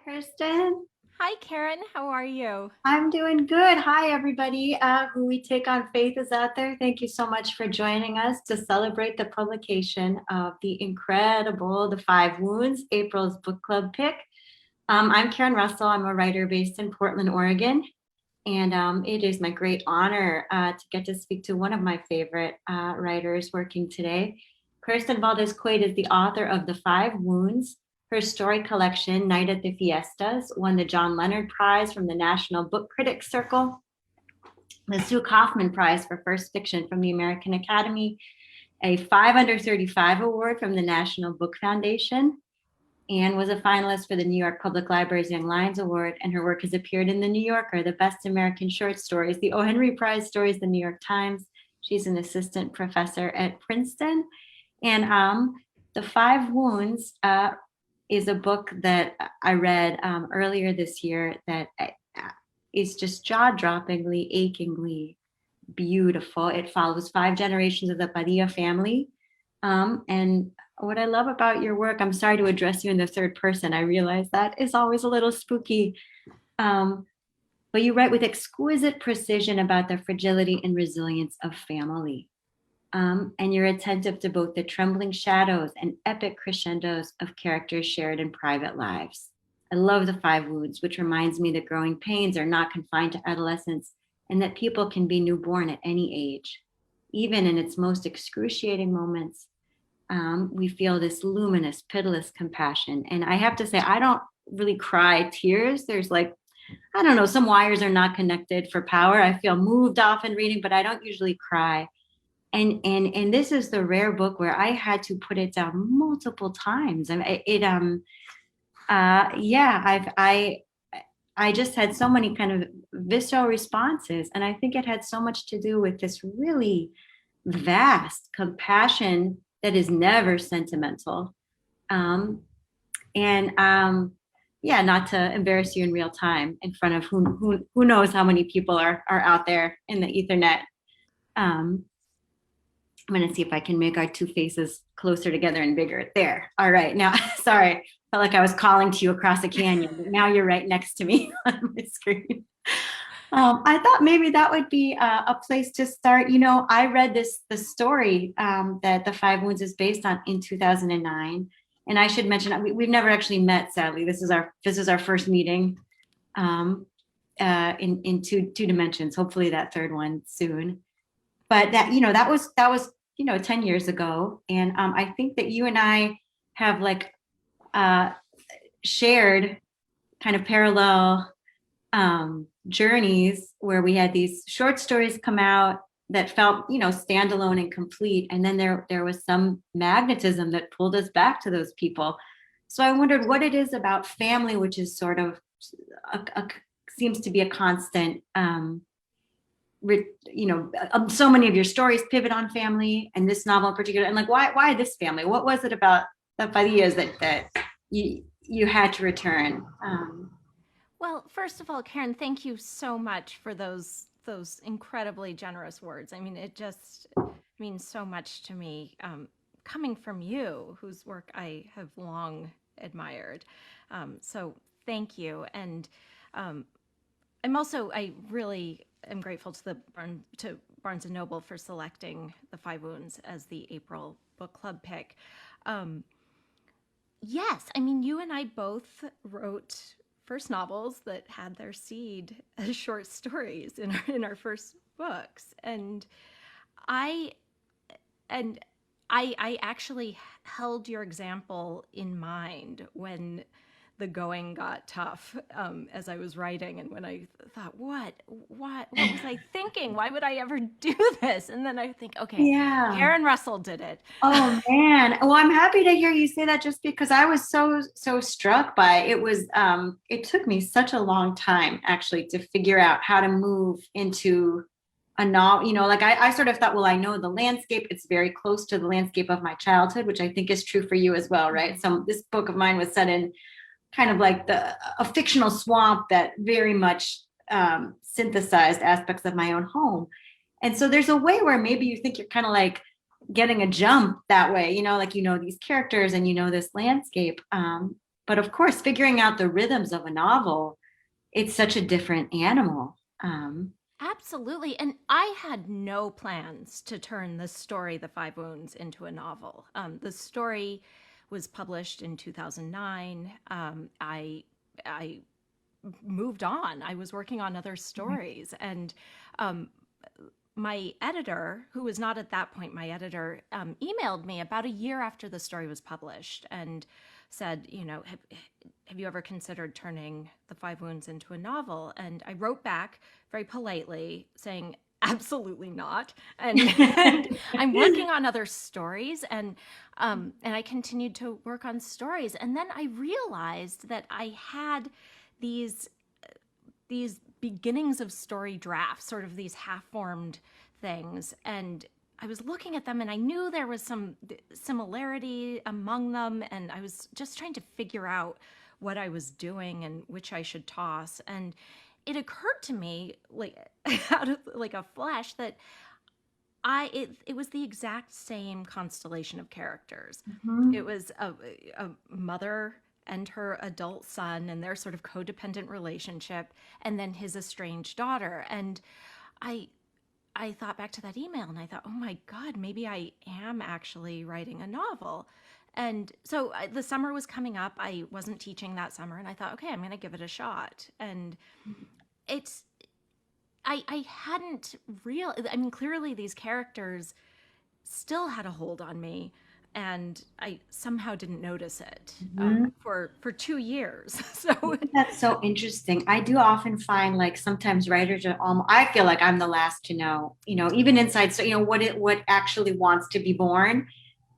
Kirsten. Hi, Karen. How are you? I'm doing good. Hi, everybody. Who we take on faith is out there. Thank you so much for joining us to celebrate the publication of the incredible The Five Wounds, April's book club pick. I'm Karen Russell. I'm a writer based in Portland, Oregon. And it is my great honor to get to speak to one of my favorite writers working today. Kirstin Valdez Quade is the author of The Five Wounds. Her story collection, Night at the Fiestas, won the John Leonard Prize from the National Book Critics Circle, the Sue Kaufman Prize for First Fiction from the American Academy, a 5 Under 35 award from the National Book Foundation, and was a finalist for the New York Public Library's Young Lions Award. And her work has appeared in The New Yorker, the Best American Short Stories, the O. Henry Prize Stories, the New York Times. She's an assistant professor at Princeton. And The Five Wounds is a book that I read earlier this year that is just jaw-droppingly, achingly beautiful. It follows 5 generations of the Padilla family. And what I love about your work, I'm sorry to address you in the third person. I realize that is always a little spooky. But you write with exquisite precision about the fragility and resilience of family. And you're attentive to both the trembling shadows and epic crescendos of characters shared in private lives. I love The Five Wounds, which reminds me that growing pains are not confined to adolescence and that people can be newborn at any age. Even in its most excruciating moments, we feel this luminous, pitiless compassion. And I have to say, I don't really cry tears. There's I don't know, some wires are not connected for power. I feel moved often reading, but I don't usually cry. And this is the rare book where I had to put it down multiple times. I mean, I just had so many kind of visceral responses, and I think it had so much to do with this really vast compassion that is never sentimental. Yeah, not to embarrass you in real time in front of who knows how many people are out there in the ethernet. I'm going to see if I can make our two faces closer together and bigger. There. All right. Now, sorry. Felt like I was calling to you across a canyon, but now you're right next to me on my screen. I thought maybe that would be a place to start. You know, I read the story that The Five Wounds is based on in 2009. And I should mention, we've never actually met, sadly. This is our first meeting in two dimensions. Hopefully that third one soon. But that was 10 years ago. And I think that you and I have shared kind of parallel journeys where we had these short stories come out that felt, standalone and complete. And then there was some magnetism that pulled us back to those people. So I wondered what it is about family, which is sort of seems to be a constant. So many of your stories pivot on family, and this novel in particular. And why this family? What was it about the Padillas that you had to return? Well, first of all, Karen, thank you so much for those incredibly generous words. I mean, it just means so much to me, coming from you, whose work I have long admired. So thank you. And I really am grateful to Barnes & Noble for selecting The Five Wounds as the April book club pick. Yes, I mean, you and I both wrote first novels that had their seed as short stories in our first books, and I actually held your example in mind when the going got tough as I was writing, and when I thought, what was I thinking? Why would I ever do this? And then I think, okay, Yeah. Karen Russell did it. Oh man. Well, I'm happy to hear you say that, just because I was so struck by it. It took me such a long time actually to figure out how to move into a novel. I sort of thought, well, I know the landscape. It's very close to the landscape of my childhood, which I think is true for you as well, right? So this book of mine was set in kind of like a fictional swamp that very much synthesized aspects of my own home. And so there's a way where maybe you think you're kind of like getting a jump that way, these characters and this landscape. But of course, figuring out the rhythms of a novel, it's such a different animal. Absolutely. And I had no plans to turn the story, The Five Wounds, into a novel. The story was published in 2009. I moved on. I was working on other stories. And um, my editor, who was not at that point my editor, emailed me about a year after the story was published and said, have you ever considered turning The Five Wounds into a novel? And I wrote back very politely saying, absolutely not. And I'm working on other stories, and I continued to work on stories. And then I realized that I had these these beginnings of story drafts, sort of these half-formed things, and I was looking at them and I knew there was some similarity among them, and I was just trying to figure out what I was doing and which I should toss. And it occurred to me, like out of like a flash, that it was the exact same constellation of characters. Mhm. It was a mother and her adult son and their sort of codependent relationship, and then his estranged daughter. And I I thought back to that email and I thought, oh my God, maybe I am actually writing a novel. And so the summer was coming up. I wasn't teaching that summer, and I thought, okay, I'm going to give it a shot. And it's I hadn't I mean, clearly these characters still had a hold on me, and I somehow didn't notice it Mhm. for 2 years. So That's so interesting. I do often find like sometimes writers are I feel like I'm the last to know, even inside, so what actually wants to be born.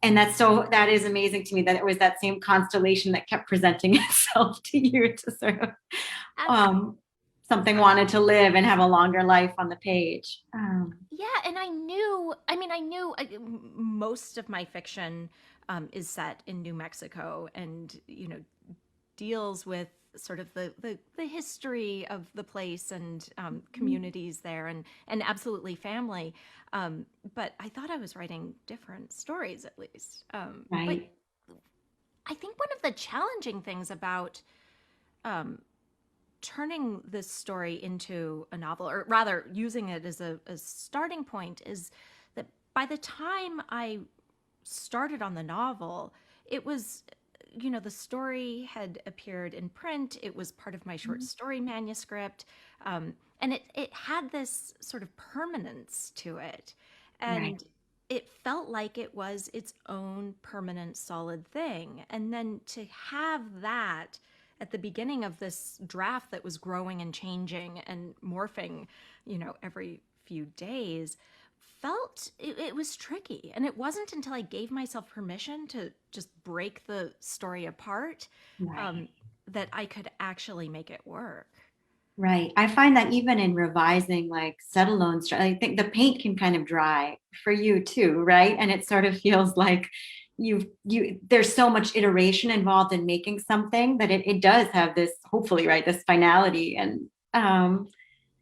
And that is amazing to me that it was that same constellation that kept presenting itself to you to sort of abs- um something wanted to live and have a longer life on the page. yeah, and I knew most of my fiction is set in New Mexico, and deals with sort of the history of the place, and communities there, and absolutely family. But I thought I was writing different stories, at least. But Right. I think one of the challenging things about um, turning this story into a novel, or rather using it as a starting point, is that by the time I started on the novel, it was, the story had appeared in print. It was part of my short story manuscript. And it had this sort of permanence to it. Right. And it felt like it was its own permanent, solid thing. And then to have that at the beginning of this draft that was growing and changing and morphing, every few days, it was tricky. And it wasn't until I gave myself permission to just break the story apart, Right. um, that I could actually make it work. Right. I find that even in revising like Setalone's, I think the paint can kind of dry for you too, right? And it sort of feels like there's so much iteration involved in making something that it does have this, hopefully, right, this finality. And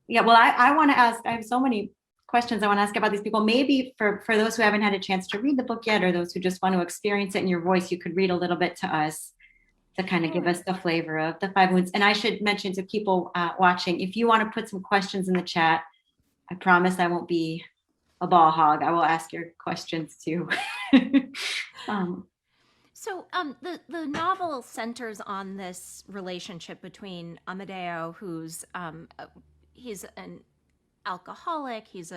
yeah, well, I want to ask, I have so many questions I want to ask about these people. Maybe for those who haven't had a chance to read the book yet, or those who just want to experience it in your voice, you could read a little bit to us to kind of give us Sure. the flavor of the five wounds. And I should mention to people watching, if you want to put some questions in the chat, I promise I won't be a ball hog. I will ask your questions too. um, So the novel centers on this relationship between Amadeo, who's he's an alcoholic, he's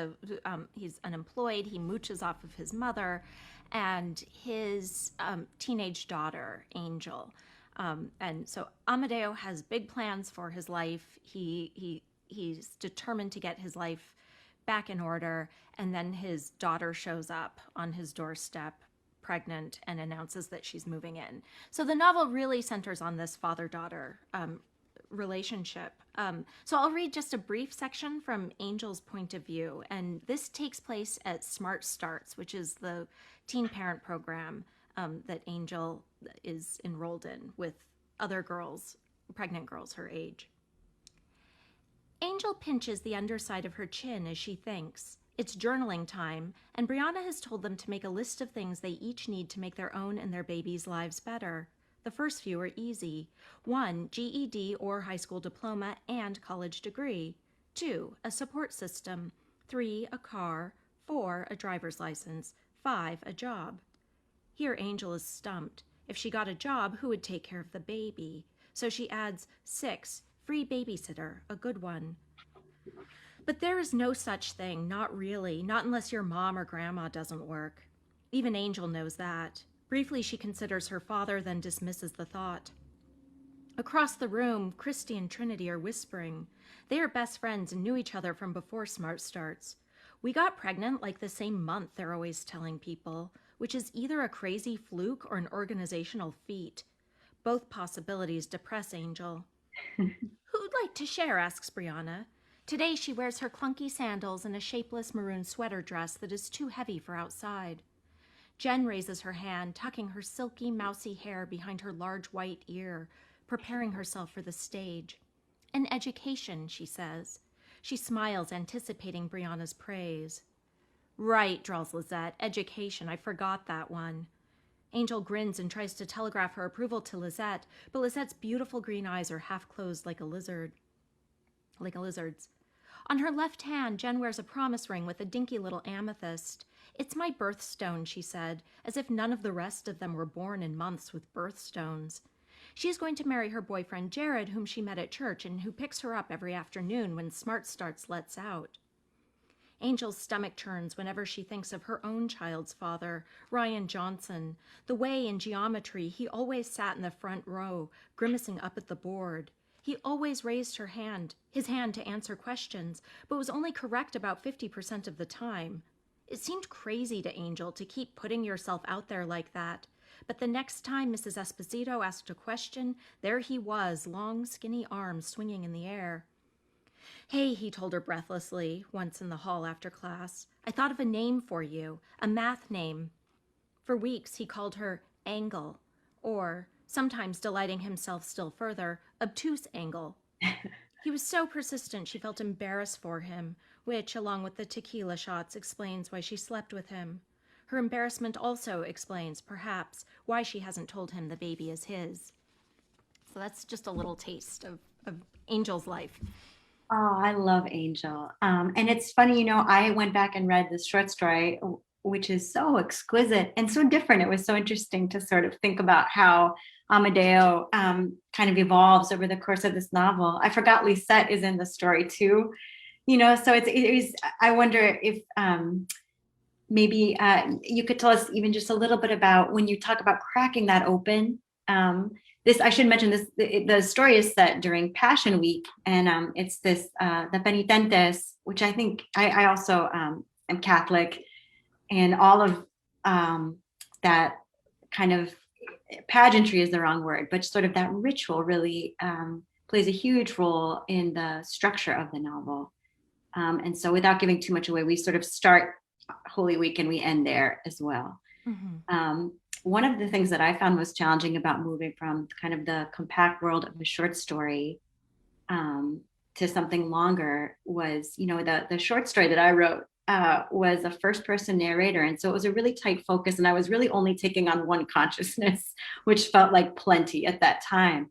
unemployed, he mooches off of his mother, and his teenage daughter Angel. And so Amadeo has big plans for his life. He's determined to get his life back in order, and then his daughter shows up on his doorstep, pregnant, and announces that she's moving in. So the novel really centers on this father-daughter relationship. So I'll read just a brief section from Angel's point of view, and this takes place at Smart Starts, which is the teen parent program that Angel is enrolled in with other girls, pregnant girls her age. Angel pinches the underside of her chin as she thinks. It's journaling time, and Brianna has told them to make a list of things they each need to make their own and their babies' lives better. The first few are easy. 1, GED or high school diploma and college degree. 2, a support system. 3, a car. 4, a driver's license. 5, a job. Here Angel is stumped. If she got a job, who would take care of the baby? So she adds 6, free babysitter, a good one. But there is no such thing, not really, not unless your mom or grandma doesn't work. Even Angel knows that. Briefly, she considers her father, then dismisses the thought. Across the room, Christy and Trinity are whispering. They are best friends and knew each other from before Smart Starts. We got pregnant like the same month, they're always telling people, which is either a crazy fluke or an organizational feat. Both possibilities depress Angel. Who'd like to share, asks Brianna. Today she wears her clunky sandals and a shapeless maroon sweater dress that is too heavy for outside. Jen raises her hand, tucking her silky, mousy hair behind her large white ear, preparing herself for the stage. An education, she says. She smiles, anticipating Brianna's praise. Right, drawls Lizette. Education, I forgot that one. Angel grins and tries to telegraph her approval to Lizette, but Lizette's beautiful green eyes are half closed like a lizard's. On her left hand, Jen wears a promise ring with a dinky little amethyst. It's my birthstone, she said, as if none of the rest of them were born in months with birthstones. She is going to marry her boyfriend Jared, whom she met at church and who picks her up every afternoon when Smart Starts lets out. Angel's stomach churns whenever she thinks of her own child's father, Ryan Johnson, the way in geometry he always sat in the front row, grimacing up at the board. He always raised his hand to answer questions, but was only correct about 50% of the time. It seemed crazy to Angel to keep putting yourself out there like that. But the next time Mrs. Esposito asked a question, there he was, long, skinny arms swinging in the air. Hey, he told her breathlessly, once in the hall after class. I thought of a name for you, a math name. For weeks he called her Angle, or, sometimes delighting himself still further, Obtuse Angle. He was so persistent she felt embarrassed for him, which, along with the tequila shots, explains why she slept with him. Her embarrassment also explains, perhaps, why she hasn't told him the baby is his. So that's just a little taste of Angel's life. Oh, I love Angel. And it's funny, I went back and read this short story, which is so exquisite and so different. It was so interesting to sort of think about how Amadeo kind of evolves over the course of this novel. I forgot Lisette is in the story too, so I wonder if maybe you could tell us even just a little bit about when you talk about cracking that open. I should mention this, the story is set during Passion Week, and it's this, the Penitentes, which I think I also am Catholic, and all of that kind of pageantry is the wrong word, but sort of that ritual really plays a huge role in the structure of the novel. And so without giving too much away, we sort of start Holy Week and we end there as well. Mm-hmm. One of the things that I found most challenging about moving from kind of the compact world of a short story to something longer was, the short story that I wrote was a first person narrator. And so it was a really tight focus. And I was really only taking on one consciousness, which felt like plenty at that time.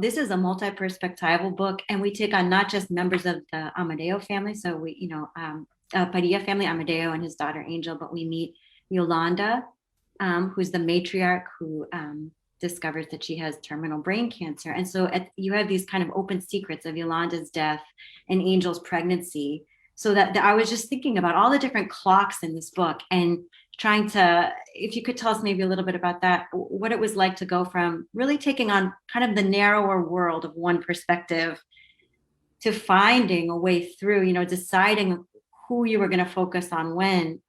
This is a multi-perspectival book, and we take on not just members of the Amadeo family. So we, Padilla family, Amadeo and his daughter Angel, but we meet Yolanda, who's the matriarch who discovers that she has terminal brain cancer. And so you have these kind of open secrets of Yolanda's death and Angel's pregnancy. So that I was just thinking about all the different clocks in this book and trying to, if you could tell us maybe a little bit about that, what it was like to go from really taking on kind of the narrower world of one perspective to finding a way through, deciding who you were going to focus on when.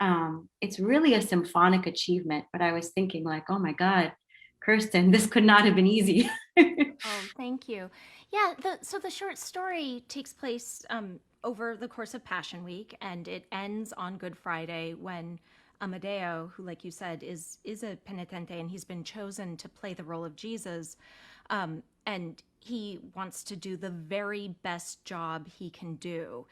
It's really a symphonic achievement, but I was thinking like, oh my God, Kirsten, this could not have been easy. Oh, thank you. Yeah, so the short story takes place over the course of Passion Week, and it ends on Good Friday when Amadeo, who, like you said, is a penitente, and he's been chosen to play the role of Jesus, and he wants to do the very best job he can do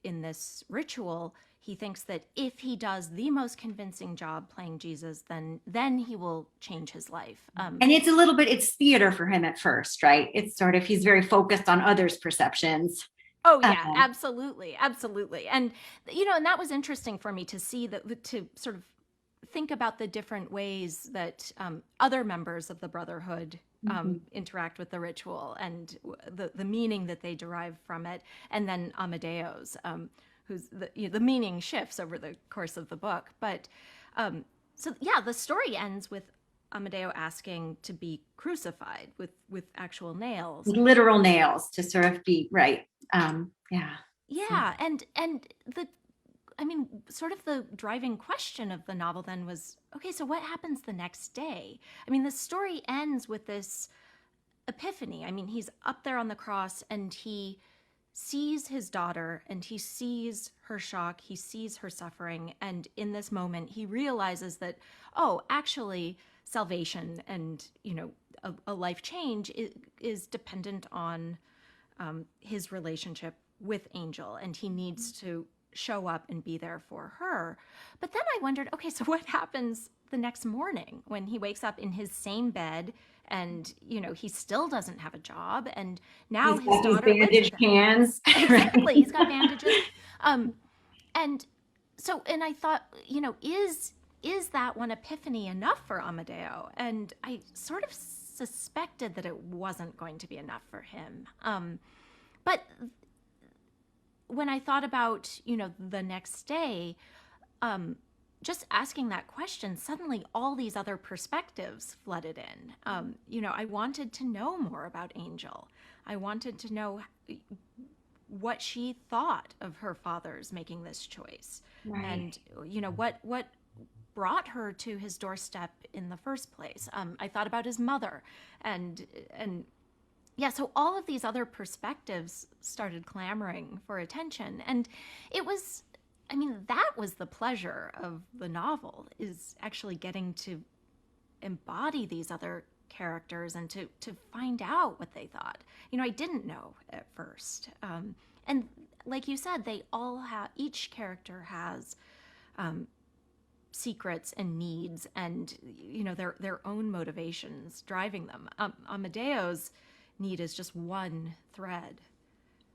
in this ritual. he thinks that if he does the most convincing job playing Jesus, then he will change his life. And it's a little bit, it's theater for him at first, right? It's sort of, he's very focused on others' perceptions. Oh yeah, absolutely, absolutely. And and that was interesting for me to see that, to sort of think about the different ways that other members of the Brotherhood interact with the ritual and the meaning that they derive from it, and then Amadeo's, who's the meaning shifts over the course of the book. But so yeah, the story ends with Amadeo asking to be crucified with actual nails, literal nails, to sort of be right. Yeah. Yeah, and the I mean, sort of the driving question of the novel then was, okay, so what happens the next day? I mean, the story ends with this epiphany. I mean, he's up there on the cross and he sees his daughter and he sees her shock, he sees her suffering, and in this moment he realizes that, oh, actually salvation and, a life change is dependent on his relationship with Angel, and he needs to show up and be there for her. But then I wondered, okay, so what happens the next morning when he wakes up in his same bed and, he still doesn't have a job, and now He's his got daughter these lives bandaged with him. hands. Exactly, he's got bandages. And so, and I thought, is that one epiphany enough for Amadeo? And I sort of suspected that it wasn't going to be enough for him. But when I thought about, the next day, just asking that question, suddenly all these other perspectives flooded in. I wanted to know more about Angel. I wanted to know what she thought of her father's making this choice. Right. And, what brought her to his doorstep in the first place. I thought about his mother and yeah, so all of these other perspectives started clamoring for attention. And it was, that was the pleasure of the novel, is actually getting to embody these other characters and to find out what they thought. I didn't know at first. And like you said, they all have, each character has secrets and needs and, their own motivations driving them. Amadeo's need is just one thread.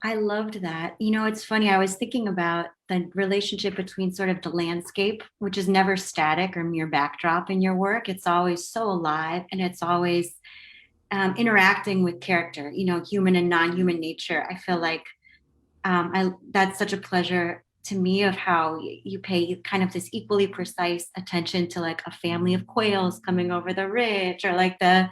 I loved that. It's funny. I was thinking about the relationship between sort of the landscape, which is never static or mere backdrop in your work. It's always so alive, and it's always interacting with character, human and non-human nature. I feel like that's such a pleasure to me, of how you pay kind of this equally precise attention to like a family of quails coming over the ridge, or like the,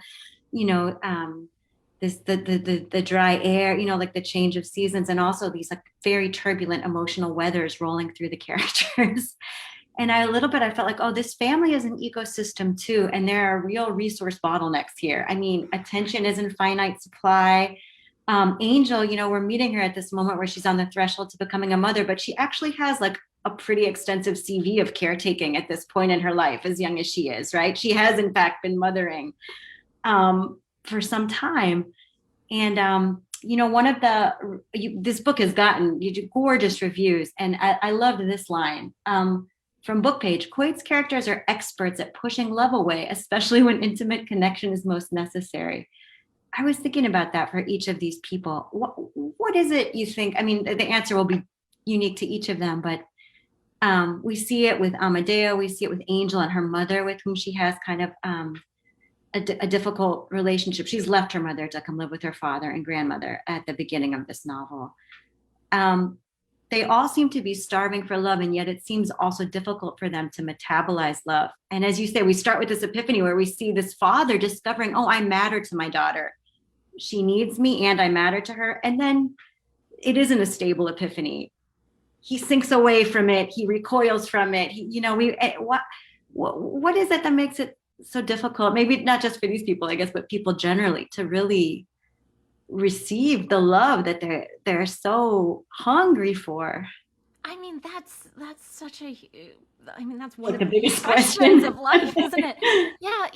the dry air, like the change of seasons, and also these like very turbulent emotional weathers rolling through the characters. And I felt like, oh, this family is an ecosystem too, and there are real resource bottlenecks here. Attention is in finite supply. Angel, we're meeting her at this moment where she's on the threshold to becoming a mother, but she actually has like a pretty extensive CV of caretaking at this point in her life, as young as she is, right? She has in fact been mothering for some time. And, this book has gotten gorgeous reviews. And I loved this line from Book Page. Quade's characters are experts at pushing love away, especially when intimate connection is most necessary. I was thinking about that for each of these people. What is it you think? The answer will be unique to each of them, but we see it with Amadeo, we see it with Angel and her mother, with whom she has kind of a difficult relationship. She's left her mother to come live with her father and grandmother at the beginning of this novel. They all seem to be starving for love, and yet it seems also difficult for them to metabolize love. And as you say, we start with this epiphany where we see this father discovering, oh, I matter to my daughter. She needs me and I matter to her. And then it isn't a stable epiphany. He sinks away from it. He recoils from it. What is it that makes it so difficult? Maybe not just for these people, I guess, but people generally, to really receive the love that they're so hungry for. That's such a, that's one Like of the biggest questions question of life, isn't it? Yeah,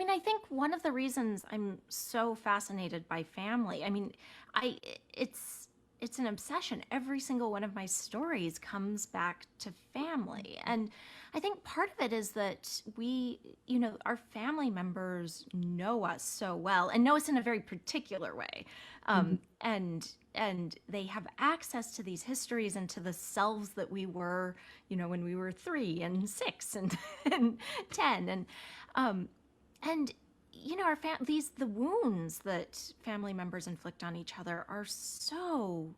I think one of the reasons I'm so fascinated by family, it's it's an obsession. Every single one of my stories comes back to family. And I think part of it is that we, our family members know us so well and know us in a very particular way. And they have access to these histories and to the selves that we were, when we were 3 and 6 and, and 10. And the wounds that family members inflict on each other are so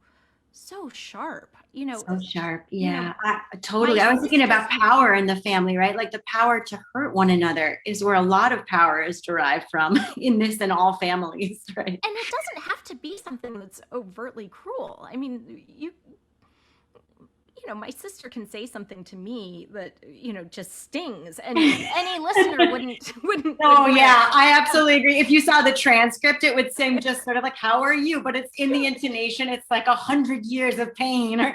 sharp. So sharp. Yeah, My I was thinking about sister's- power in the family, right? Like the power to hurt one another is where a lot of power is derived from in this and all families, right? And it doesn't have to be something that's overtly cruel. I mean, my sister can say something to me that, just stings, and any listener wouldn't. Oh yeah, I absolutely agree. If you saw the transcript, it would sing just sort of like, "How are you?" But it's in the intonation. It's like 100 years of pain, or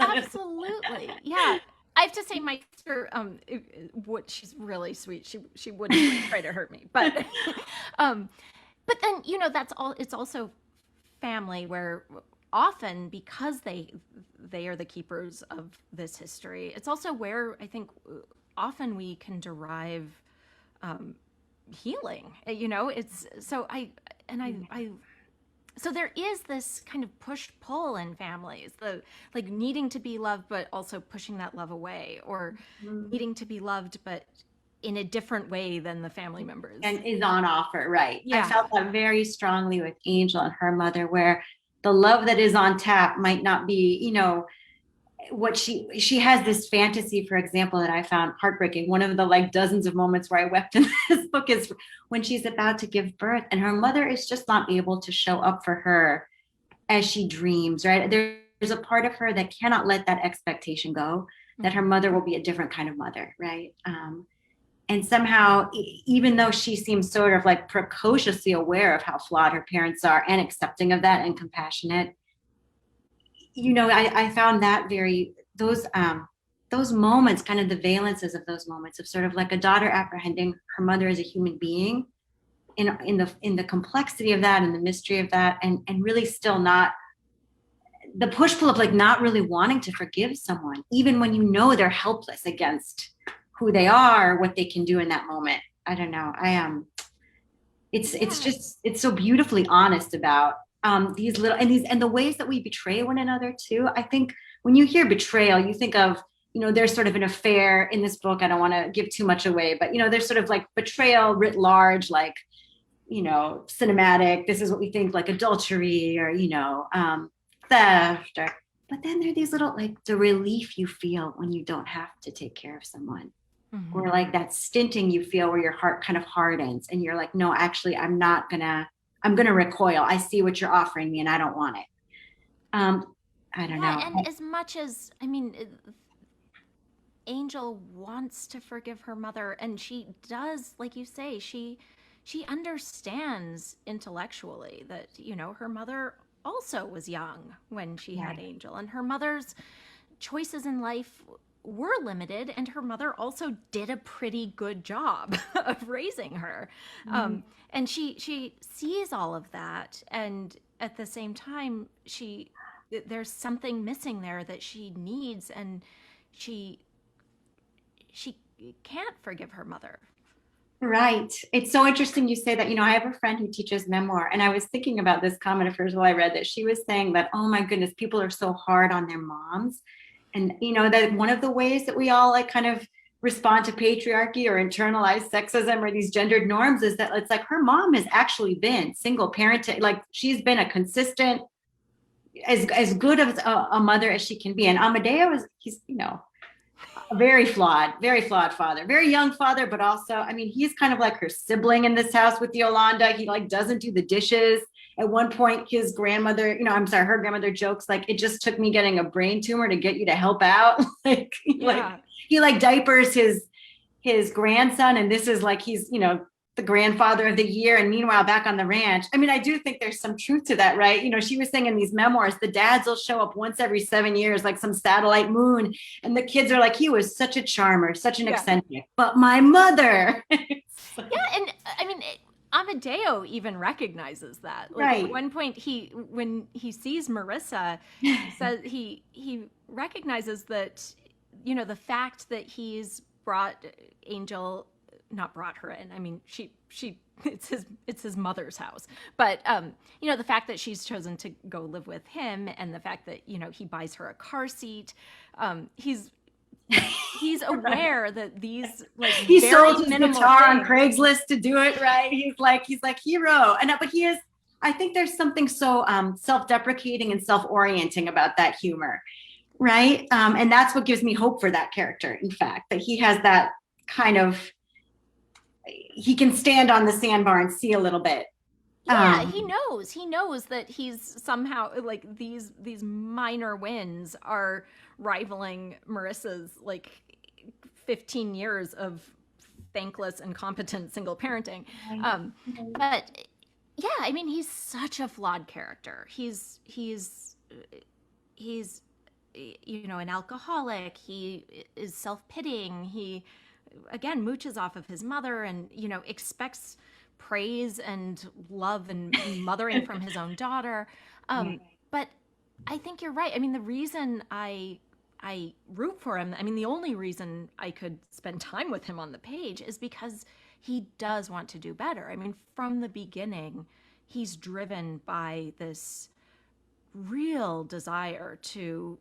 Absolutely, yeah. I have to say, my sister, she's really sweet. She wouldn't try to hurt me, but then that's all. It's also family where often, because they are the keepers of this history, it's also where I think often we can derive healing. It's so so there is this kind of push-pull in families, the like needing to be loved but also pushing that love away, or needing to be loved but in a different way than the family members, and is on offer, right? Yeah. I felt that very strongly with Angel and her mother, where the love that is on tap might not be, what she has this fantasy, for example, that I found heartbreaking. One of the like dozens of moments where I wept in this book is when she's about to give birth and her mother is just not able to show up for her as she dreams, right? There's a part of her that cannot let that expectation go, that her mother will be a different kind of mother, right? And somehow, even though she seems sort of like precociously aware of how flawed her parents are and accepting of that and compassionate, I found that those moments, kind of the valences of those moments of sort of like a daughter apprehending her mother as a human being in the complexity of that and the mystery of that, and really still not the push-pull of like not really wanting to forgive someone, even when they're helpless against who they are, what they can do in that moment. I don't know. It's so beautifully honest about these little and the ways that we betray one another too. I think when you hear betrayal, you think of, there's sort of an affair in this book. I don't want to give too much away, but there's sort of like betrayal writ large, like, cinematic. This is what we think, like adultery or, theft. But then there are these little, like the relief you feel when you don't have to take care of someone. Mm-hmm. Or like that stinting you feel where your heart kind of hardens and you're like, no, actually, I'm going to recoil. I see what you're offering me and I don't want it. I don't know. And as much as, Angel wants to forgive her mother, and she does, like you say, she understands intellectually that, her mother also was young when she had Angel, and her mother's choices in life were limited, and her mother also did a pretty good job of raising her. Mm-hmm. And she sees all of that, and at the same time, there's something missing there that she needs, and she can't forgive her mother. Right. It's so interesting you say that. I have a friend who teaches memoir, and I was thinking about this comment of hers while I read that. She was saying that, oh my goodness, people are so hard on their moms. And, that one of the ways that we all like kind of respond to patriarchy or internalize sexism or these gendered norms is that it's like her mom has actually been single parenting. Like she's been a consistent, as good of a mother as she can be. And Amadeo he's a very flawed father, very young father, but also, he's kind of like her sibling in this house with Yolanda. He like doesn't do the dishes. At one point, his grandmother, her grandmother jokes like, it just took me getting a brain tumor to get you to help out. He diapers his grandson, and this is like he's the grandfather of the year. And meanwhile, back on the ranch, I do think there's some truth to that, right? She was saying in these memoirs, the dads will show up once every 7 years, like some satellite moon. And the kids are like, he was such a charmer, such an eccentric, but my mother. And Amadeo even recognizes that. Like at Right. one point, when he sees Marissa, he says he recognizes that, the fact that he's brought Angel, not brought her in. I mean, she it's his mother's house, but the fact that she's chosen to go live with him, and the fact that he buys her a car seat, he's he's aware that these like He very sold his minimal guitar on things. Craigslist to do it, right? He's like hero. And but he is, I think there's something so self-deprecating and self-orienting about that humor, right? And that's what gives me hope for that character, in fact, that he has that kind of, he can stand on the sandbar and see a little bit. Yeah, he knows that he's somehow like these minor wins are rivaling Marissa's like 15 years of thankless, incompetent single parenting. But yeah, I mean, he's such a flawed character. He's an alcoholic. He is self-pitying. He again mooches off of his mother, and expects praise and love and mothering from his own daughter. But I think you're right. I mean, the reason I root for him, I mean, the only reason I could spend time with him on the page is because he does want to do better. I mean, from the beginning, he's driven by this real desire to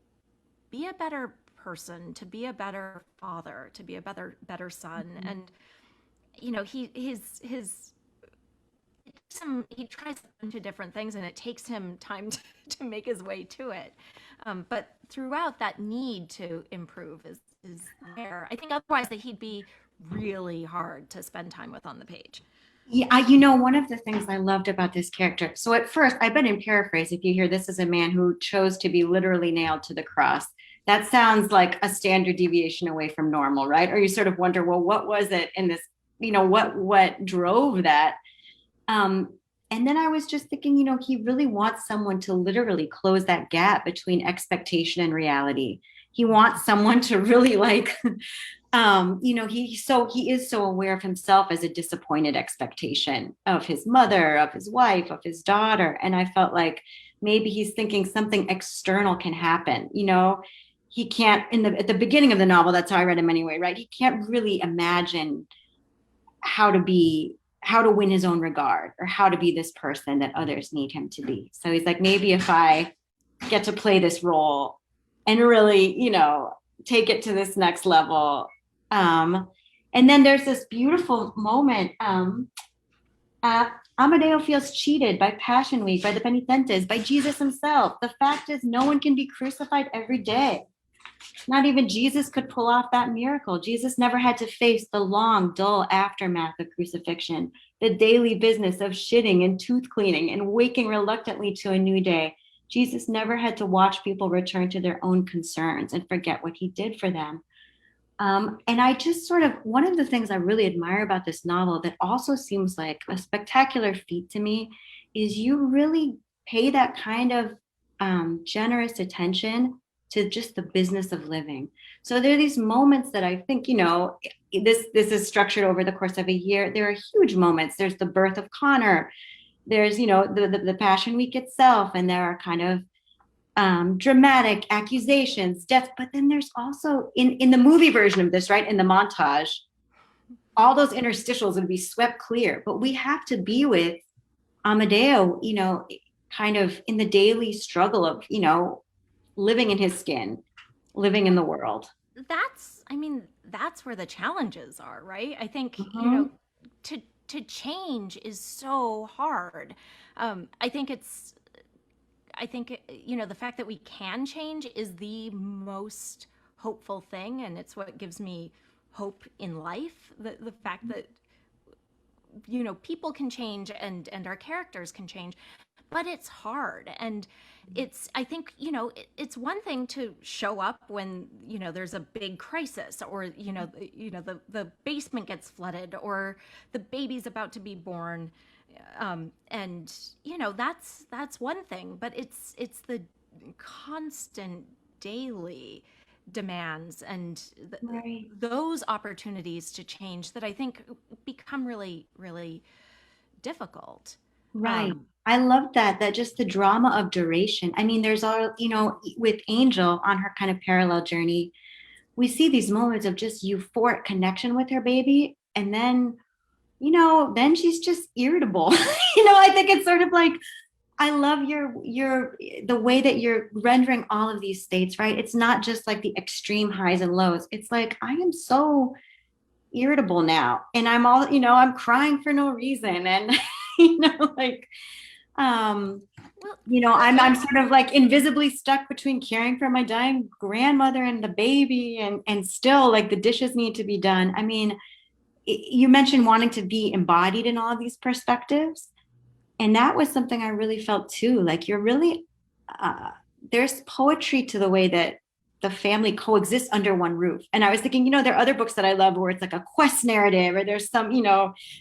be a better person, to be a better father, to be a better son. And he tries a bunch of different things, and it takes him time to make his way to it. But throughout, that need to improve is there. I think otherwise that he'd be really hard to spend time with on the page. Yeah, one of the things I loved about this character. So at first, I bet in paraphrase, if you hear this is a man who chose to be literally nailed to the cross, that sounds like a standard deviation away from normal, right? Or you sort of wonder, well, what was it in this? What drove that? And then I was just thinking, he really wants someone to literally close that gap between expectation and reality. He wants someone to really like, he is so aware of himself as a disappointed expectation of his mother, of his wife, of his daughter. And I felt like maybe he's thinking something external can happen. He can't at the beginning of the novel, that's how I read him anyway, right? He can't really imagine how to win his own regard, or how to be this person that others need him to be. So he's like, maybe if I get to play this role and really, take it to this next level. And then there's this beautiful moment. Amadeo feels cheated by Passion Week, by the penitentes, by Jesus himself. The fact is, no one can be crucified every day. Not even Jesus could pull off that miracle. Jesus never had to face the long, dull aftermath of crucifixion, the daily business of shitting and tooth cleaning and waking reluctantly to a new day. Jesus never had to watch people return to their own concerns and forget what he did for them. And I just one of the things I really admire about this novel that also seems like a spectacular feat to me is you really pay that kind of generous attention to just the business of living. So there are these moments that I think, this is structured over the course of a year. There are huge moments. There's the birth of Connor. There's, the Passion Week itself. And there are kind of dramatic accusations, death. But then there's also in the movie version of this, right, in the montage, all those interstitials would be swept clear. But we have to be with Amadeo, kind of in the daily struggle of, living in his skin, living in the world. That's where the challenges are, right? I think, Mhm. to change is so hard. I think the fact that we can change is the most hopeful thing, and it's what gives me hope in life. The fact that people can change, and our characters can change, but it's hard. And I think it's one thing to show up when there's a big crisis, or the basement gets flooded, or the baby's about to be born, and that's one thing. But it's the constant daily demands and Right. those opportunities to change that I think become really, really difficult. Right. I love that just the drama of duration. I mean, there's all, with Angel on her kind of parallel journey, we see these moments of just euphoric connection with her baby. And then, then she's just irritable. I think it's sort of like, I love the way that you're rendering all of these states, right? It's not just like the extreme highs and lows. It's like, I am so irritable now. And I'm all, I'm crying for no reason. And, like, I'm sort of like invisibly stuck between caring for my dying grandmother and the baby, and still like the dishes need to be done. I mean, you mentioned wanting to be embodied in all of these perspectives. And that was something I really felt too. Like you're really, there's poetry to the way that the family coexists under one roof. And I was thinking, there are other books that I love where it's like a quest narrative, or there's some,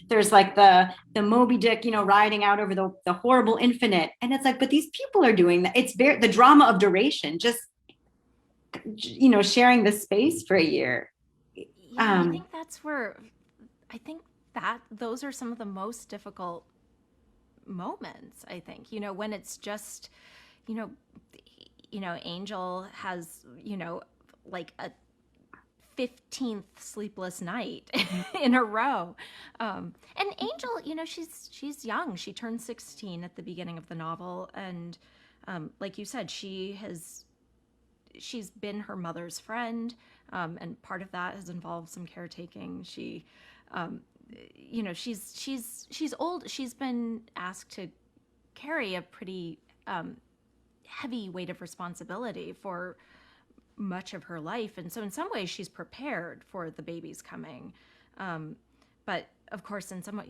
there's like the Moby Dick, riding out over the horrible infinite. And it's like, but these people are doing that. It's the drama of duration, just, sharing the space for a year. Yeah, I think that's where, those are some of the most difficult moments, I think, when it's just, Angel has, like a 15th sleepless night in a row. And Angel, she's young. She turned 16 at the beginning of the novel. And like you said, she's been her mother's friend. And part of that has involved some caretaking. She's old. She's been asked to carry a pretty heavy weight of responsibility for much of her life, and so in some ways she's prepared for the baby's coming. But of course, in some,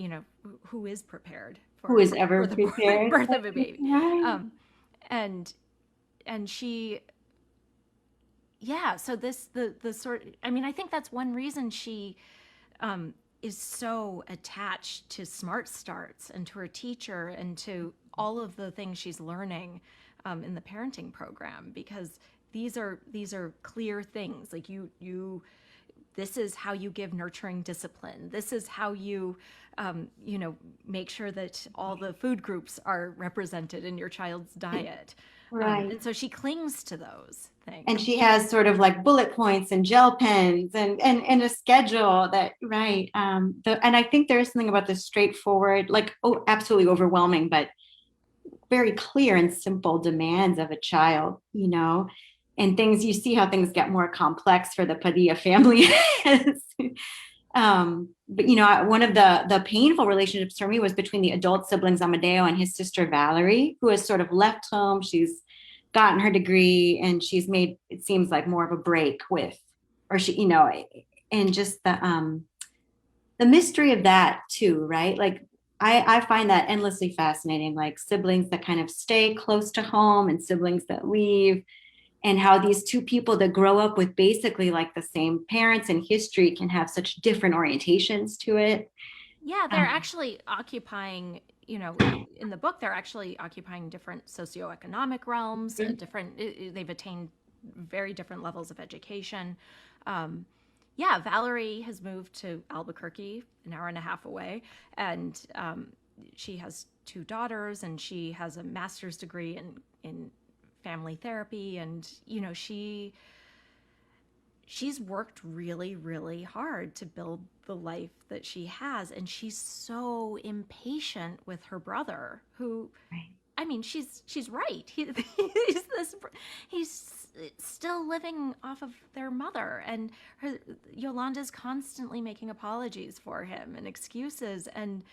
who is prepared for who is ever the prepared birth of a baby? Right. And she, yeah. So the sort. I mean, I think that's one reason she is so attached to Smart Starts and to her teacher and to all of the things she's learning in the parenting program, because these are clear things. Like this is how you give nurturing discipline. This is how you, make sure that all the food groups are represented in your child's diet. Right. And so she clings to those things. And she has sort of like bullet points and gel pens and a schedule that, right. And I think there is something about this straightforward, like, absolutely overwhelming, but very clear and simple demands of a child, and things, you see how things get more complex for the Padilla family. But one of the painful relationships for me was between the adult siblings Amadeo and his sister Valerie, who has sort of left home. She's gotten her degree and she's made, it seems like, more of a break with, or she, and just the mystery of that too, right? Like I find that endlessly fascinating, like siblings that kind of stay close to home and siblings that leave, and how these two people that grow up with basically like the same parents and history can have such different orientations to it. Yeah, they're actually occupying, in the book, they're actually occupying different socioeconomic realms, they've attained very different levels of education. Yeah, Valerie has moved to Albuquerque, an hour and a half away, and she has 2 daughters, and she has a master's degree in family therapy, and she's worked really, really hard to build the life that she has, and she's so impatient with her brother, who, right. I mean, she's right. He's still living off of their mother, and Yolanda's constantly making apologies for him and excuses, and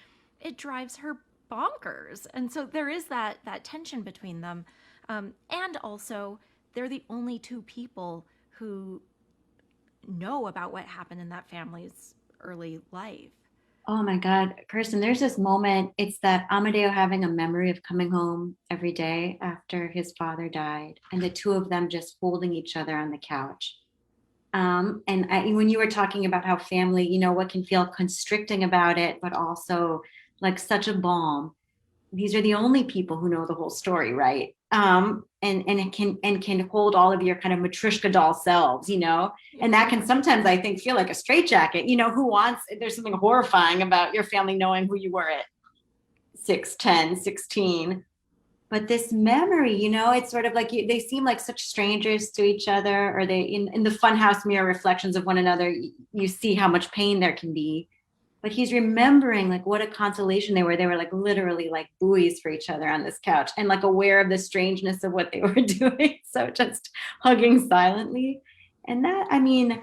it drives her bonkers. And so there is that tension between them. And also, they're the only 2 people who know about what happened in that family's early life. Oh my God, Kirsten, there's this moment. It's that Amadeo having a memory of coming home every day after his father died, and the 2 of them just holding each other on the couch. When you were talking about how family, what can feel constricting about it, but also like such a balm. These are the only people who know the whole story, right? And can hold all of your kind of matryoshka doll selves, and that can sometimes, I think, feel like a straitjacket. There's something horrifying about your family knowing who you were at 6, 10, 16. But this memory, it's sort of like they seem like such strangers to each other, or they in the funhouse mirror reflections of one another, you see how much pain there can be. But he's remembering like what a consolation they were. They were like literally like buoys for each other on this couch and like aware of the strangeness of what they were doing. So just hugging silently. And that, I mean,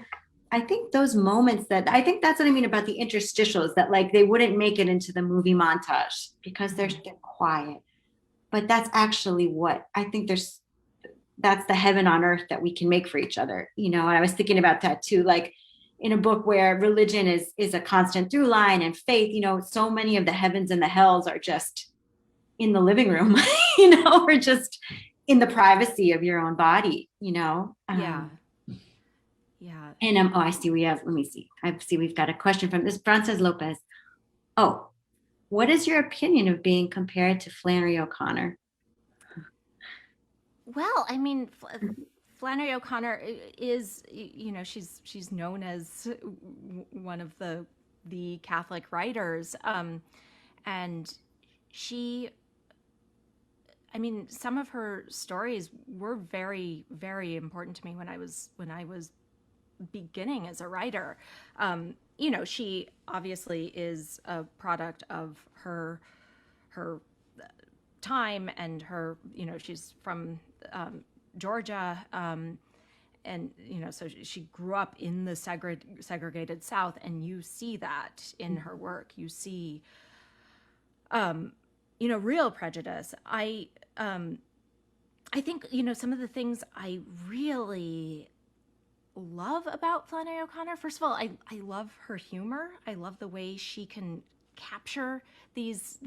I think those moments I think that's what I mean about the interstitials, that like they wouldn't make it into the movie montage because they're quiet. But that's actually what I think that's the heaven on earth that we can make for each other. And I was thinking about that too, like in a book where religion is a constant through line and faith, so many of the heavens and the hells are just in the living room, or just in the privacy of your own body. Yeah. Yeah. And oh, I see let me see. I see we've got a question from this Frances Lopez. Oh, what is your opinion of being compared to Flannery O'Connor? Well, I mean, Flannery O'Connor is, she's known as one of the Catholic writers, and she, I mean, some of her stories were very, very important to me when I was beginning as a writer. She obviously is a product of her time and her, she's from Georgia, and so she grew up in the segregated South, and you see that in her work. You see, real prejudice. I think some of the things I really love about Flannery O'Connor. First of all, I love her humor. I love the way she can capture these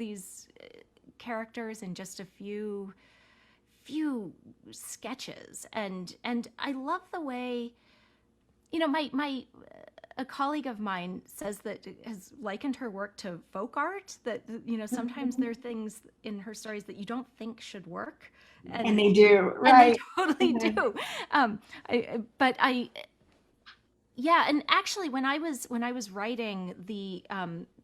characters in just a few sketches, and I love the way my a colleague of mine says that has likened her work to folk art, that sometimes there are things in her stories that you don't think should work, and they do, right? And they totally do. But yeah, and actually, when I was writing the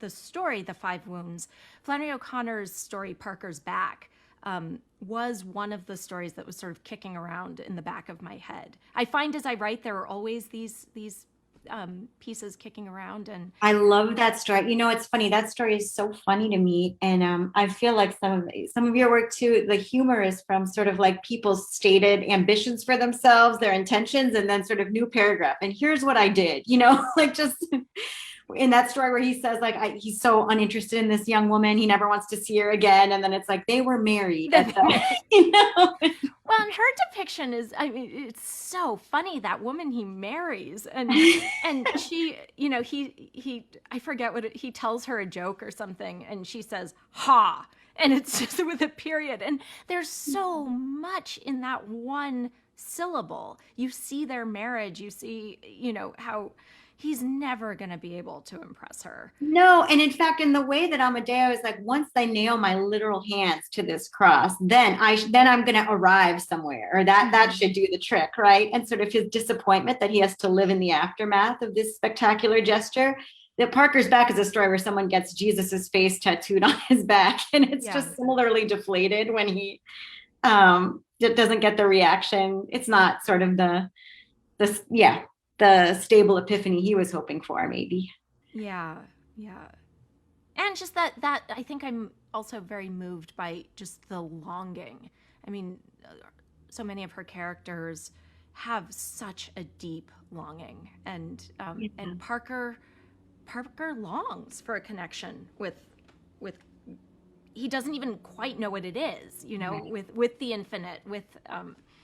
story, The Five Wounds, Flannery O'Connor's story, Parker's Back, was one of the stories that was sort of kicking around in the back of my head. I find as I write, there are always these pieces kicking around, and I love that story. It's funny. That story is so funny to me, and I feel like some of your work too. The humor is from sort of like people's stated ambitions for themselves, their intentions, and then sort of new paragraph. And here's what I did. Like just in that story where he says like he's so uninterested in this young woman, he never wants to see her again, and then it's like they were married. Well, and her depiction is, I mean, it's so funny, that woman he marries, and she, he I forget he tells her a joke or something, and she says ha, and it's just with a period, and there's so much in that one syllable. You see their marriage, you see how he's never going to be able to impress her. No, and in fact, in the way that Amadeo is like, once I nail my literal hands to this cross, then I'm going to arrive somewhere, or that should do the trick, right? And sort of his disappointment that he has to live in the aftermath of this spectacular gesture. That Parker's Back is a story where someone gets Jesus's face tattooed on his back, and it's just similarly deflated when he doesn't get the reaction. It's not sort of the stable epiphany he was hoping for, maybe. Yeah. And just that I think I'm also very moved by just the longing. I mean, so many of her characters have such a deep longing, and Parker longs for a connection with he doesn't even quite know what it is, with the infinite, with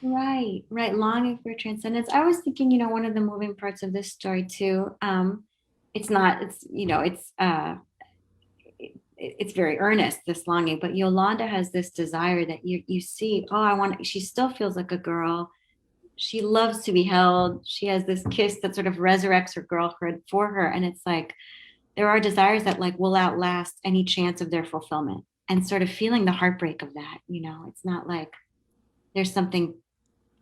Right. Longing for transcendence. I was thinking, one of the moving parts of this story too. It's very earnest, this longing, but Yolanda has this desire that you see, she still feels like a girl. She loves to be held. She has this kiss that sort of resurrects her girlhood for her. And it's like, there are desires that like will outlast any chance of their fulfillment, and sort of feeling the heartbreak of that. It's not like there's something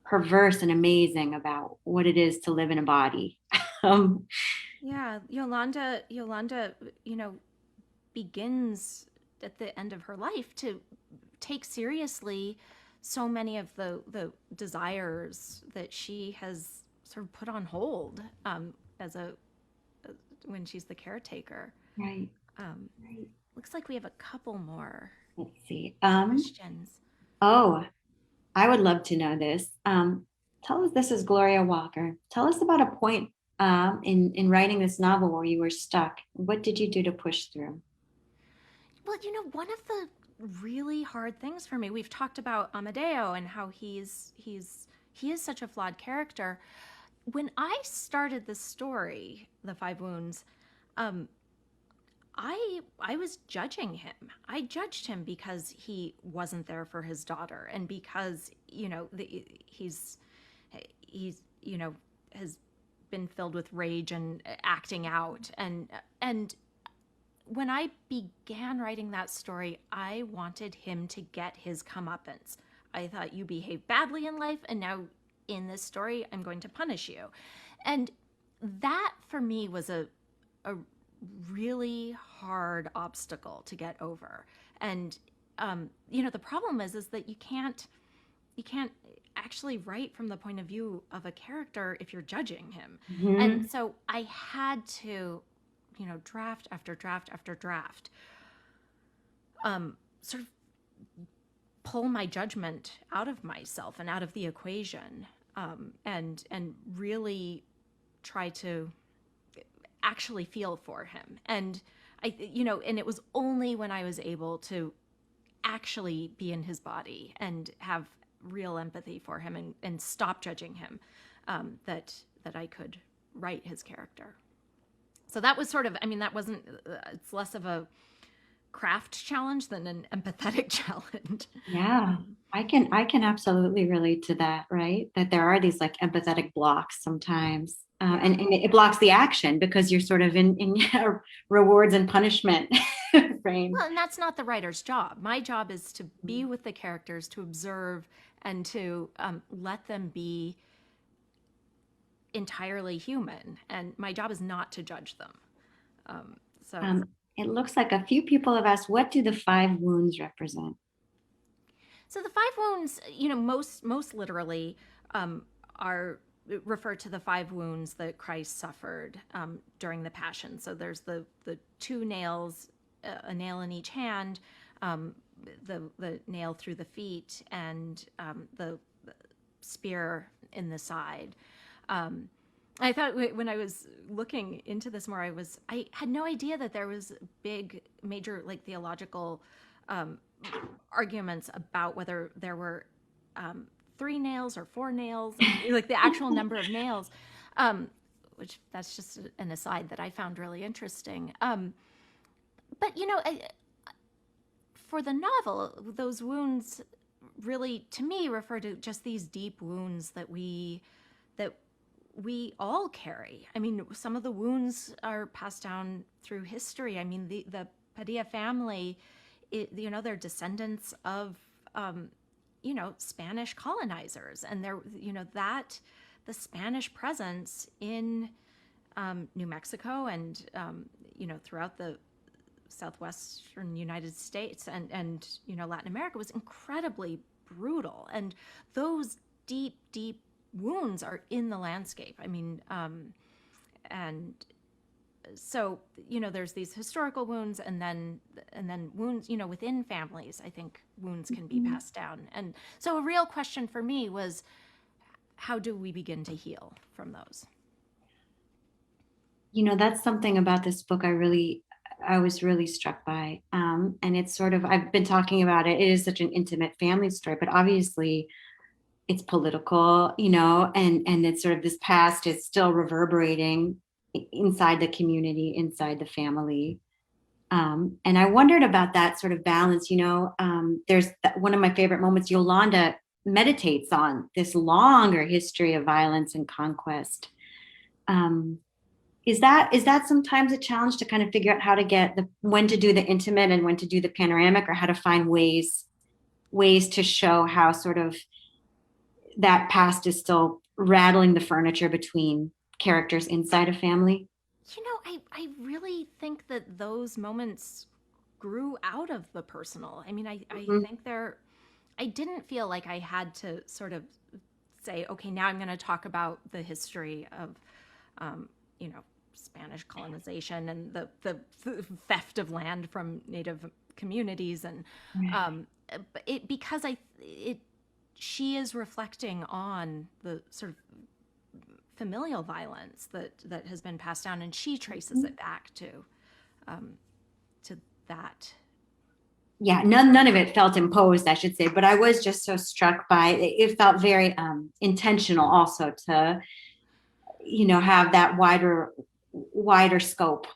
perverse and amazing about what it is to live in a body. Yeah, Yolanda, begins at the end of her life to take seriously so many of the desires that she has sort of put on hold as a when she's the caretaker. Right. Um, Right. looks like we have a couple more Let's see. questions. Oh, I would love to know this. Tell us, this is Gloria Walker. Tell us about a point in writing this novel where you were stuck. What did you do to push through? Well, one of the really hard things for me, we've talked about Amadeo and how he is such a flawed character. When I started the story, The Five Wounds, um, I was judging him. I judged him because he wasn't there for his daughter, and because he's has been filled with rage and acting out, and when I began writing that story, I wanted him to get his comeuppance. I thought, you behaved badly in life, and now in this story, I'm going to punish you. And that for me was a really hard obstacle to get over. And the problem is that you can't actually write from the point of view of a character if you're judging him. Mhm. And so I had to, draft after draft after draft, sort of pull my judgment out of myself and out of the equation, and really try to actually feel for him. And and it was only when I was able to actually be in his body and have real empathy for him and stop judging him, that I could write his character. So that was sort of, that wasn't, it's less of a craft challenge than an empathetic challenge. Yeah, I can absolutely relate to that, right? That there are these like empathetic blocks sometimes. Yeah. And it blocks the action because you're sort of in rewards and punishment frame. Well, and that's not the writer's job. My job is to be with the characters, to observe, and to let them be entirely human. And my job is not to judge them. So It looks like a few people have asked, what do the five wounds represent? So the five wounds, most literally, are refer to the five wounds that Christ suffered during the Passion. So there's the two nails, a nail in each hand, the nail through the feet, and the spear in the side. I thought when I was looking into this more, I had no idea that there was big, major, like theological arguments about whether there were 3 nails or 4 nails, like the actual number of nails, which that's just an aside that I found really interesting. But for the novel, those wounds really, to me, refer to just these deep wounds that we all carry. I mean, some of the wounds are passed down through history. I mean, the Padilla family, they're descendants of, Spanish colonizers, and that the Spanish presence in New Mexico and, throughout the southwestern United States and Latin America was incredibly brutal. And those deep, deep wounds are in the landscape. I mean, and so there's these historical wounds, and then wounds within families. I think wounds can be passed down. And so a real question for me was, how do we begin to heal from those? That's something about this book I was really struck by. And it's sort of, I've been talking about it. It is such an intimate family story, but obviously it's political, and it's sort of this past is still reverberating inside the community, inside the family. And I wondered about that sort of balance. There's one of my favorite moments. Yolanda meditates on this longer history of violence and conquest. Is that sometimes a challenge to kind of figure out how to get when to do the intimate and when to do the panoramic, or how to find ways to show how sort of that past is still rattling the furniture between characters inside a family? I really think that those moments grew out of the personal. I mean, I Mhm. think I didn't feel like I had to sort of say, okay, now I'm going to talk about the history of, you know, Spanish colonization and the theft of land from native communities. And Right. because she is reflecting on the sort of familial violence that has been passed down, and she traces it back um, to that. Yeah, none of it felt imposed, I should say, but I was just so struck by it. It felt very intentional also to, have that wider scope.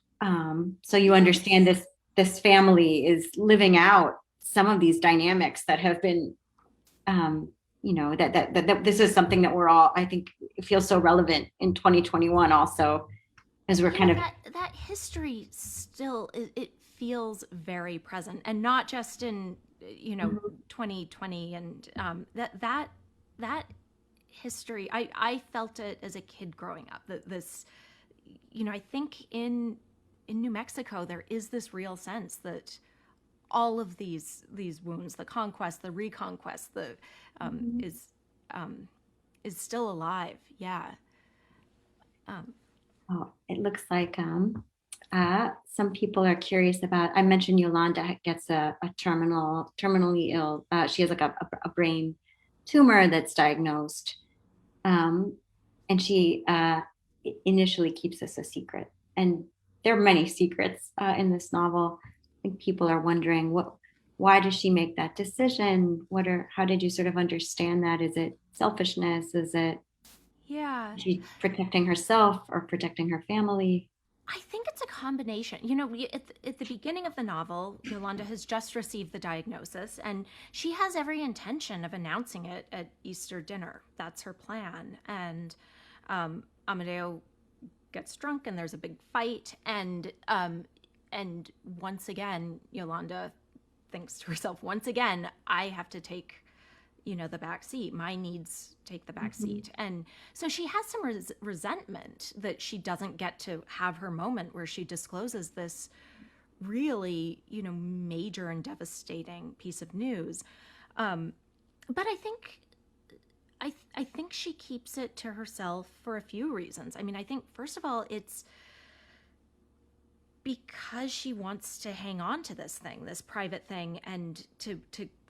So you understand Yes. this family is living out some of these dynamics that have been, that this is something that we're all, I think, feels so relevant in 2021 also, as we're kind of. That history still it feels very present, and not just in 2020, and that history, I felt it as a kid growing up. That this, I think in New Mexico there is this real sense that all of these wounds, the conquest, the reconquest, the Mhm. um, is still alive. Yeah. Um, Oh, it looks like some people are curious about. I mentioned Yolanda gets a terminally ill. She has like a brain tumor that's diagnosed, um, and she initially keeps this a secret. And there are many secrets in this novel. I think people are wondering why does she make that decision? How did you sort of understand that? Is it selfishness? Is it yeah. she protecting herself or protecting her family? I think it's a combination. At the beginning of the novel, Yolanda has just received the diagnosis, and she has every intention of announcing it at Easter dinner. That's her plan. And Amadeo gets drunk, and there's a big fight. And once again, Yolanda thinks to herself, once again, I have to take the back seat. My needs take the back Mhm. seat. And so she has some resentment that she doesn't get to have her moment where she discloses this really major and devastating piece of news. But I think she keeps it to herself for a few reasons. I mean, I think first of all, it's because she wants to hang on to this thing, this private thing, and to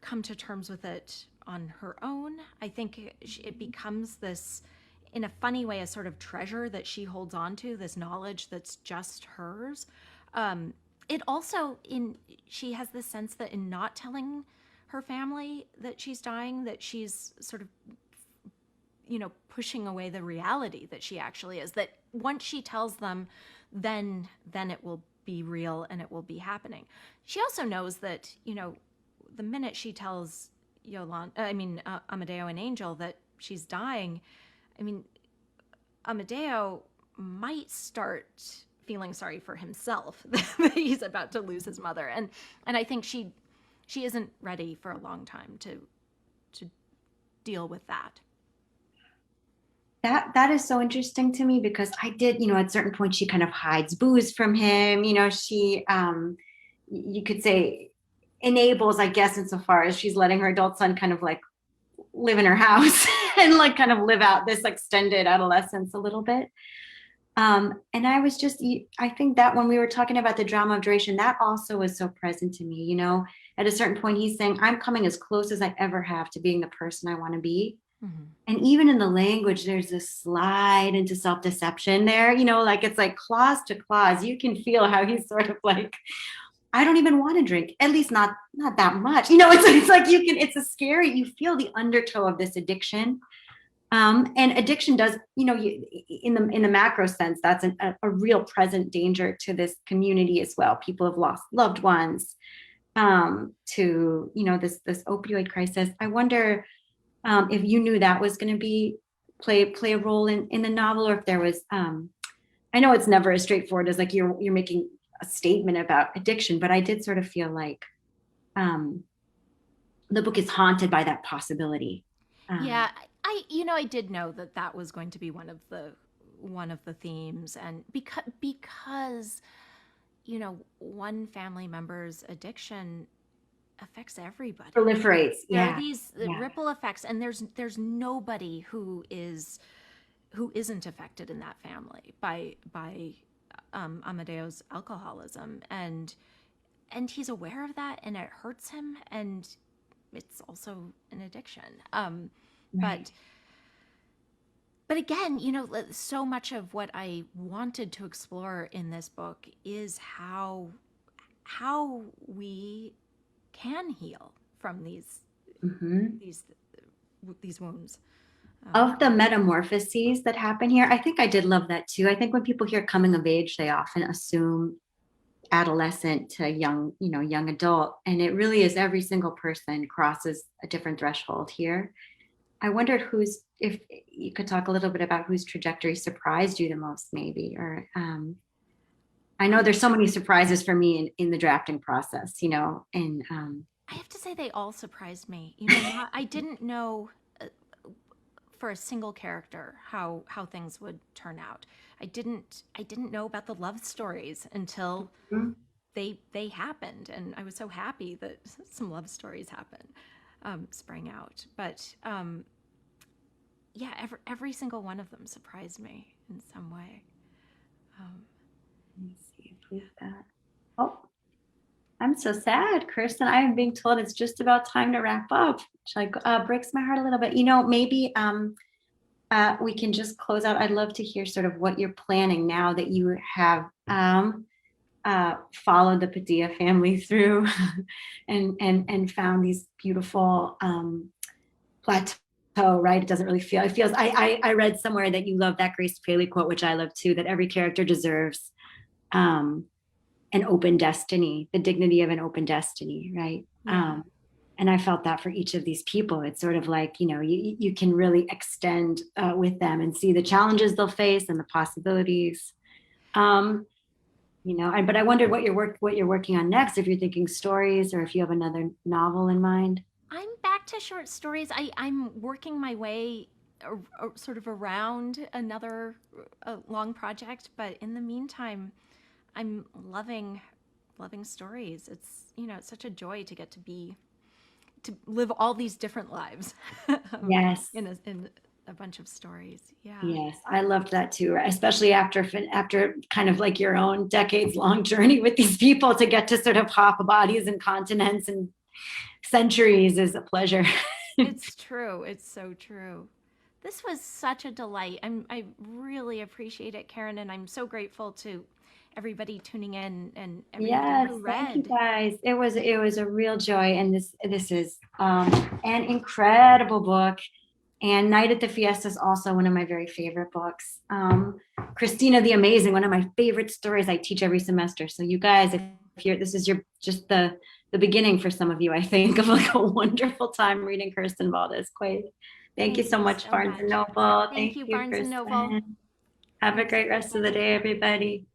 come to terms with it on her own. I think it becomes this, in a funny way, a sort of treasure that she holds on to, this knowledge that's just hers. It also, in she has this sense that in not telling her family that she's dying, that she's sort of pushing away the reality that she actually is. That once she tells them, then it will be real and it will be happening. She also knows that the minute she tells Amadeo and Angel that she's dying, I mean, Amadeo might start feeling sorry for himself that he's about to lose his mother, and I think she isn't ready for a long time to deal with that. That is so interesting to me because I did, at certain points she kind of hides booze from him. She you could say enables, I guess, insofar as she's letting her adult son kind of like live in her house and like kind of live out this extended adolescence a little bit. And I think that when we were talking about the drama of duration, that also was so present to me. At a certain point, he's saying, I'm coming as close as I ever have to being the person I want to be. Mm-hmm. And even in the language, there's this slide into self-deception there, like it's like clause to clause. You can feel how he's sort of like, I don't even want to drink, at least not that much. It's like it's a scary, you feel the undertow of this addiction. And addiction does, in the macro sense, that's a real present danger to this community as well. People have lost loved ones to, this opioid crisis. I wonder if you knew that was going to play a role in the novel, or if there was. I know it's never as straightforward as like you're making a statement about addiction, but I did sort of feel like um, the book is haunted by that possibility. Yeah, I did know that that was going to be one of the themes, and because you know, one family member's addiction affects everybody. Proliferates. There are Yeah. these Yeah. ripple effects, and there's nobody who isn't affected in that family by Amadeo's alcoholism, and he's aware of that, and it hurts him, and it's also an addiction. Right. But again, you know, so much of what I wanted to explore in this book is how we can heal from Mhm. these wounds. Of the metamorphoses that happen here, I think I did love that too. I think when people hear coming of age, they often assume adolescent to young, young adult. And it really is every single person crosses a different threshold here. I wondered if you could talk a little bit about whose trajectory surprised you the most, maybe, or I know there's so many surprises for me in the drafting process, and I have to say they all surprised me. You know, I didn't know for a single character how things would turn out. I didn't know about the love stories until they happened, and I was so happy that some love stories sprang out. But yeah, every single one of them surprised me in some way. let me see if we have that. Oh, I'm so sad, Kirsten. I am being told it's just about time to wrap up, which like breaks my heart a little bit. Maybe we can just close out. I'd love to hear sort of what you're planning now that you have followed the Padilla family through and found these beautiful plateau. Right? It doesn't really feel. It feels. I read somewhere that you love that Grace Paley quote, which I love too. That every character deserves an open destiny, the dignity of an open destiny, right? Yeah. And I felt that for each of these people. It's sort of like, you can really extend with them and see the challenges they'll face and the possibilities. But I wondered what you're working on next, if you're thinking stories or if you have another novel in mind. I'm back to short stories. I'm working my way sort of around another long project, but in the meantime, I'm loving stories. It's such a joy to get to live all these different lives Yes. in a bunch of stories. Yeah. Yes, I loved that too, especially after kind of like your own decades-long journey with these people, to get to sort of hop bodies and continents and centuries is a pleasure. It's true. It's so true. This was such a delight. I really appreciate it, Karen, and I'm so grateful to everybody tuning in and everybody Yes, who thank you read. guys. It was a real joy, and this is an incredible book. And Night at the Fiesta is also one of my very favorite books. Christina the Amazing, one of my favorite stories I teach every semester. So you guys, this is just the beginning for some of you, I think, of like a wonderful time reading Kirstin Valdez Quade. Thank you so much, so Barnes much. and Noble. Thank Thank you, you, Barnes and Noble. Kirsten. Have a great rest of the day, everybody.